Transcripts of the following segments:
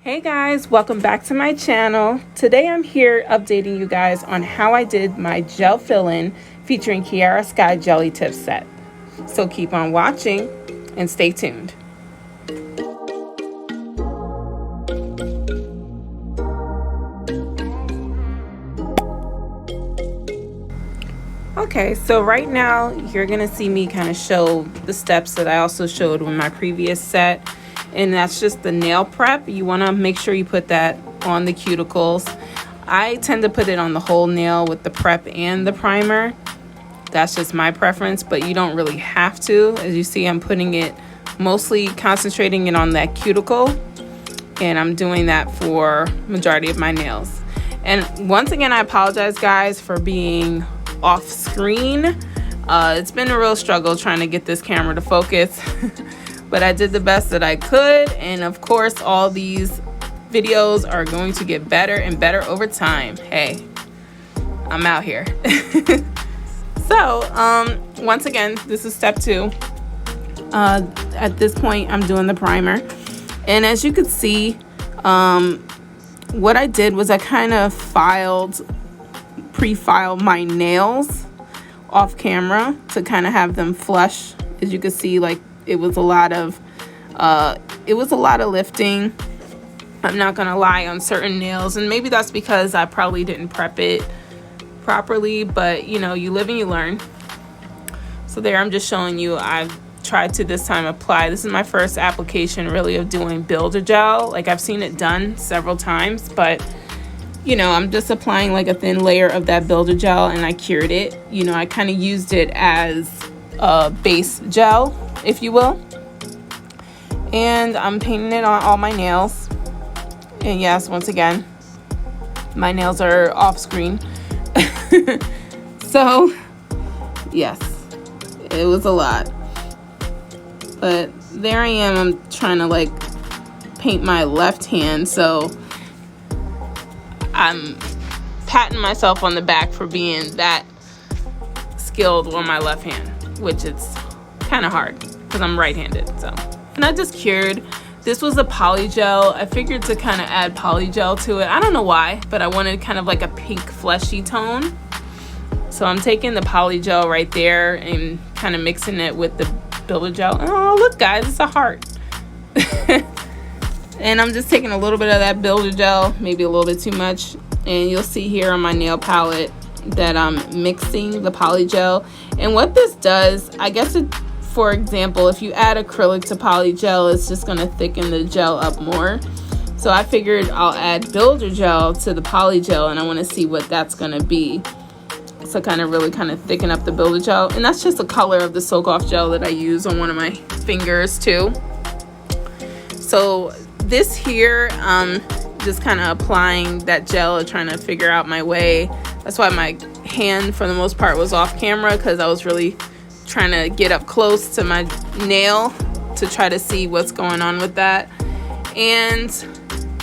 Hey guys, welcome back to my channel. Today I'm here updating you guys on how I did my gel fill-in featuring Kiara Sky Jelly Tip set. So keep on watching and stay tuned. Okay, so right now you're gonna see me kind of show the steps that I also showed with my previous set. And that's just the nail prep. You want to make sure you put that on the cuticles. I tend to put it on the whole nail with the prep and the primer. That's just my preference, but you don't really have to. As you see, I'm putting it, mostly concentrating it on that cuticle, and I'm doing that for majority of my nails. And once again, I apologize guys for being off screen. It's been a real struggle trying to get this camera to focus. But I did the best that I could, and of course all these videos are going to get better and better over time. Hey, I'm out here. So once again, this is step 2. At this point I'm doing the primer, and as you can see, what I did was I kind of pre-filed my nails off camera to kind of have them flush. As you can see, like it was a lot of lifting. I'm not gonna lie, on certain nails, and maybe that's because I probably didn't prep it properly, but you know, you live and you learn. So there, I'm just showing you, I've tried to this time apply. This is my first application really of doing builder gel. Like I've seen it done several times, but you know, I'm just applying like a thin layer of that builder gel, and I cured it. You know, I kind of used it as a base gel, if you will, and I'm painting it on all my nails. And yes, once again, my nails are off screen. So yes, it was a lot, but there I am. I'm trying to like paint my left hand, so I'm patting myself on the back for being that skilled on my left hand, which is kind of hard because I'm right-handed. So, and I just cured. This was a polygel. I figured to kind of add polygel to it. I don't know why, but I wanted kind of like a pink fleshy tone. So I'm taking the polygel right there and kind of mixing it with the builder gel. Oh, look guys, it's a heart. And I'm just taking a little bit of that builder gel, maybe a little bit too much. And you'll see here on my nail palette that I'm mixing the polygel. And what this does, I guess it, for example, if you add acrylic to polygel, it's just going to thicken the gel up more. So I figured I'll add builder gel to the polygel, and I want to see what that's going to be. So kind of really kind of thicken up the builder gel. And that's just the color of the soak off gel that I use on one of my fingers too. So this here, just kind of applying that gel, trying to figure out my way. That's why my hand for the most part was off camera, because I was really trying to get up close to my nail to try to see what's going on with that. And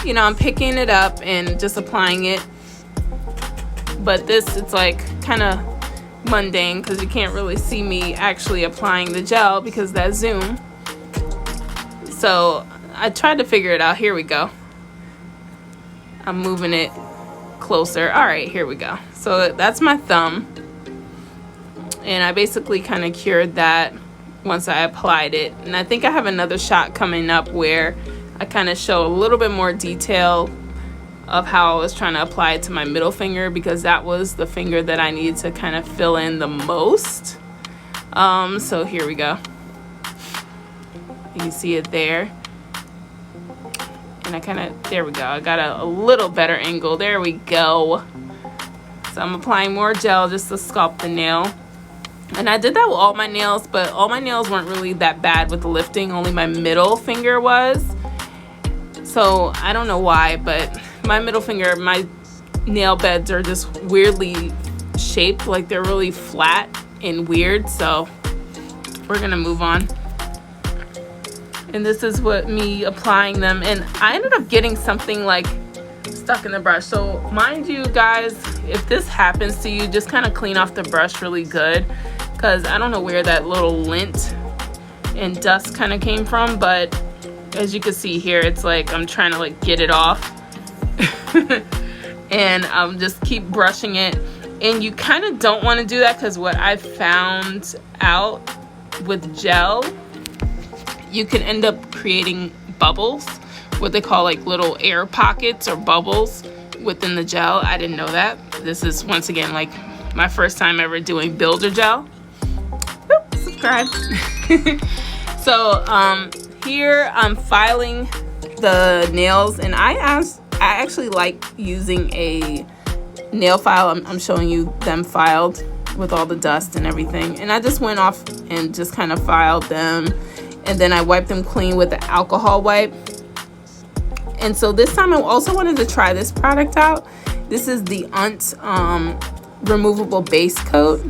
you know, I'm picking it up and just applying it, but this, it's like kind of mundane because you can't really see me actually applying the gel because that zoom. So I tried to figure it out. Here we go. I'm moving it closer. All right, here we go. So that's my thumb, and I basically kind of cured that once I applied it. And I think I have another shot coming up where I kind of show a little bit more detail of how I was trying to apply it to my middle finger, because that was the finger that I needed to kind of fill in the most. So here we go. You can see it there. And I kind of, there we go. I got a little better angle. There we go. So I'm applying more gel just to sculpt the nail. And I did that with all my nails, but all my nails weren't really that bad with the lifting. Only my middle finger was. So I don't know why, but my middle finger, my nail beds are just weirdly shaped. Like they're really flat and weird. So we're gonna move on. And this is what me applying them, and I ended up getting something like stuck in the brush. So mind you guys, if this happens to you, just kind of clean off the brush really good, because I don't know where that little lint and dust kind of came from, but as you can see here, it's like I'm trying to like get it off. And just keep brushing it. And you kind of don't want to do that, because what I found out with gel, you can end up creating bubbles, what they call like little air pockets or bubbles within the gel. I didn't know that. This is once again like my first time ever doing builder gel. Oop, subscribe. So here I'm filing the nails, and I actually like using a nail file. I'm showing you them filed with all the dust and everything, and I just went off and just kind of filed them, and then I wiped them clean with the alcohol wipe. And so this time I also wanted to try this product out. This is the removable base coat,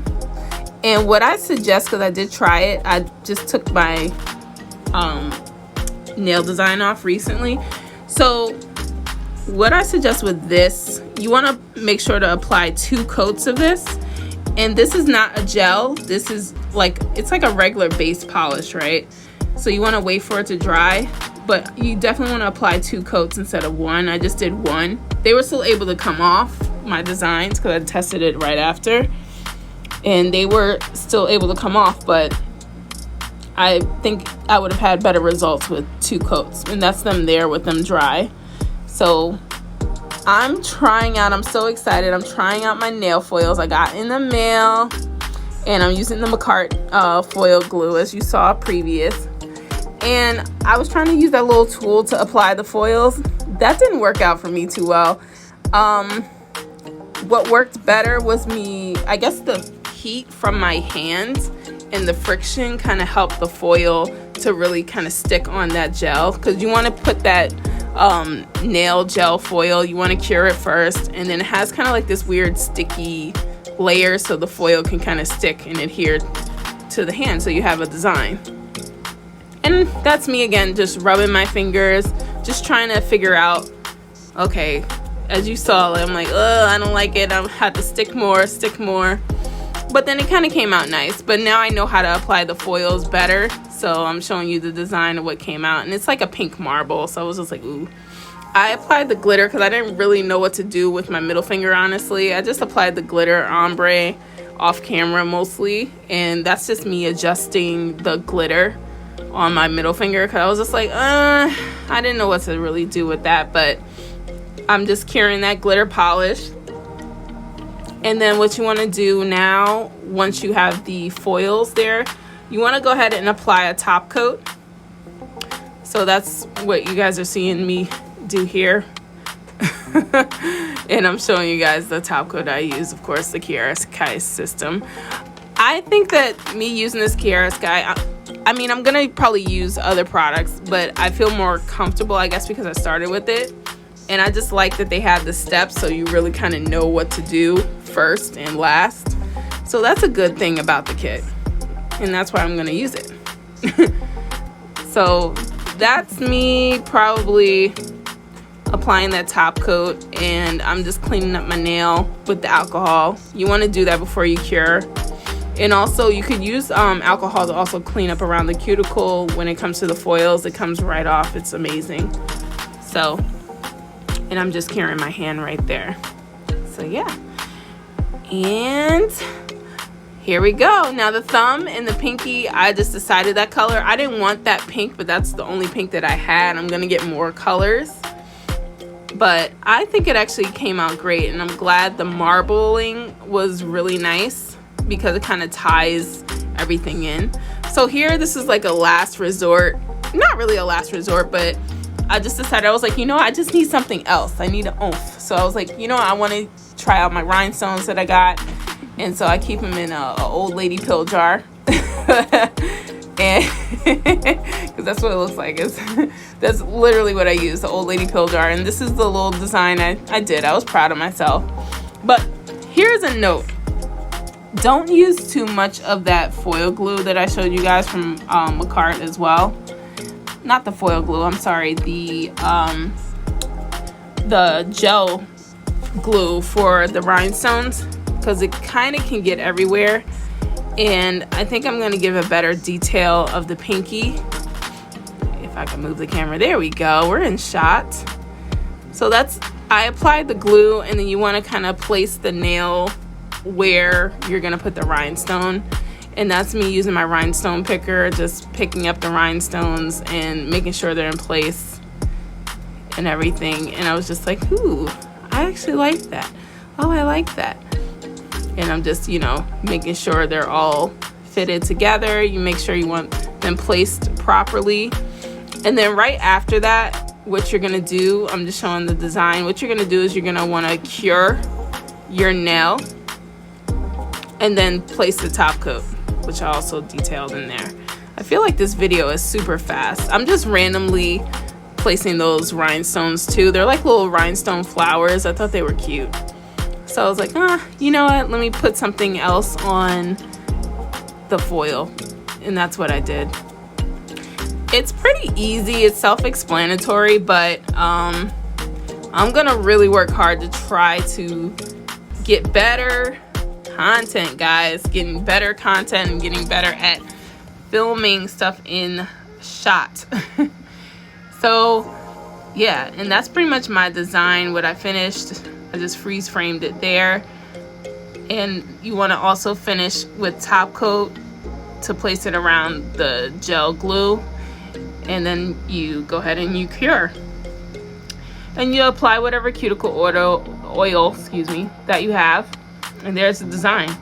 and what I suggest, because I did try it, I just took my nail design off recently. So what I suggest with this, you want to make sure to apply 2 coats of this. And this is not a gel, this is like, it's like a regular base polish, right? So you want to wait for it to dry, but you definitely want to apply 2 coats instead of 1. I just did 1. They were still able to come off, my designs, because I tested it right after, and they were still able to come off, but I think I would have had better results with 2 coats, and that's them there with them dry. So I'm trying out, I'm so excited, I'm trying out my nail foils I got in the mail, and I'm using the Markkart foil glue, as you saw previous. And I was trying to use that little tool to apply the foils. That didn't work out for me too well. What worked better was I guess the heat from my hands and the friction kind of helped the foil to really kind of stick on that gel, because you want to put that nail gel foil, you want to cure it first, and then it has kind of like this weird sticky layer, so the foil can kind of stick and adhere to the hand, so you have a design. And that's me again, just rubbing my fingers, just trying to figure out, okay, as you saw, I'm like, I don't like it, I have to stick more, but then it kind of came out nice. But now I know how to apply the foils better, so I'm showing you the design of what came out, and it's like a pink marble, so I was just like, ooh. I applied the glitter because I didn't really know what to do with my middle finger, honestly. I just applied the glitter ombre off camera mostly, and that's just me adjusting the glitter on my middle finger, because I was just like, I didn't know what to really do with that, but I'm just curing that glitter polish. And then what you want to do now, once you have the foils there, you want to go ahead and apply a top coat. So that's what you guys are seeing me do here. And I'm showing you guys the top coat I use, of course, the Kiara Sky system. I think that me using this Kiara Sky, I mean, I'm gonna probably use other products, but I feel more comfortable, I guess, because I started with it. And I just like that they have the steps, so you really kind of know what to do first and last. So that's a good thing about the kit, and that's why I'm gonna use it. So that's me probably applying that top coat, and I'm just cleaning up my nail with the alcohol. You want to do that before you cure. And also you could use alcohol to also clean up around the cuticle. When it comes to the foils, it comes right off. It's amazing. So, and I'm just curing my hand right there. So yeah, and here we go. Now the thumb and the pinky, I just decided that color. I didn't want that pink, but that's the only pink that I had. I'm gonna get more colors, but I think it actually came out great, and I'm glad the marbling was really nice because it kind of ties everything in. So here, this is like a last resort. Not really a last resort, but I just decided, I was like, you know, I just need something else. I need an oomph. So I was like, you know, I want to try out my rhinestones that I got. And so I keep them in a old lady pill jar. And because that's what it looks like. That's literally what I use, the old lady pill jar. And this is the little design I did. I was proud of myself. But here's a note. Don't use too much of that foil glue that I showed you guys from Markkart as well. Not the foil glue, I'm sorry, the gel glue for the rhinestones, because it kind of can get everywhere. And I think I'm going to give a better detail of the pinky if if I can move the camera. There we go. We're in shot. So that's, I applied the glue, and then you want to kind of place the nail where you're going to put the rhinestone. And that's me using my rhinestone picker, just picking up the rhinestones and making sure they're in place and everything. And I was just like, ooh, I actually like that. Oh, I like that. And I'm just, you know, making sure they're all fitted together. You make sure you want them placed properly. And then right after that, what you're gonna do, I'm just showing the design. What you're gonna do is you're gonna wanna cure your nail and then place the top coat, which I also detailed in there. I feel like this video is super fast. I'm just randomly placing those rhinestones too. They're like little rhinestone flowers. I thought they were cute. So I was like, you know what? Let me put something else on the foil. And that's what I did. It's pretty easy. It's self-explanatory, but I'm gonna really work hard to try to get better content, guys. Getting better content and getting better at filming stuff in shot. So yeah, and that's pretty much my design. What I finished, I just freeze framed it there. And you want to also finish with top coat to place it around the gel glue, and then you go ahead and you cure, and you apply whatever cuticle oil, excuse me, that you have. And there's the design.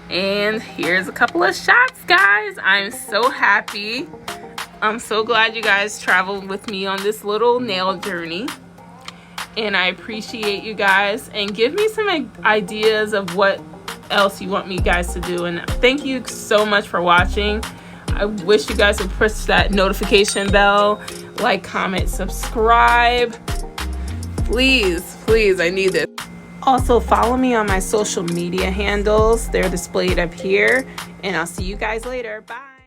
And here's a couple of shots, guys. I'm so happy. I'm so glad you guys traveled with me on this little nail journey. And I appreciate you guys. And give me some ideas of what else you want me guys to do. And thank you so much for watching. I wish you guys would push that notification bell, like, comment, subscribe. Please, please, I need this. Also, follow me on my social media handles. They're displayed up here. And I'll see you guys later. Bye.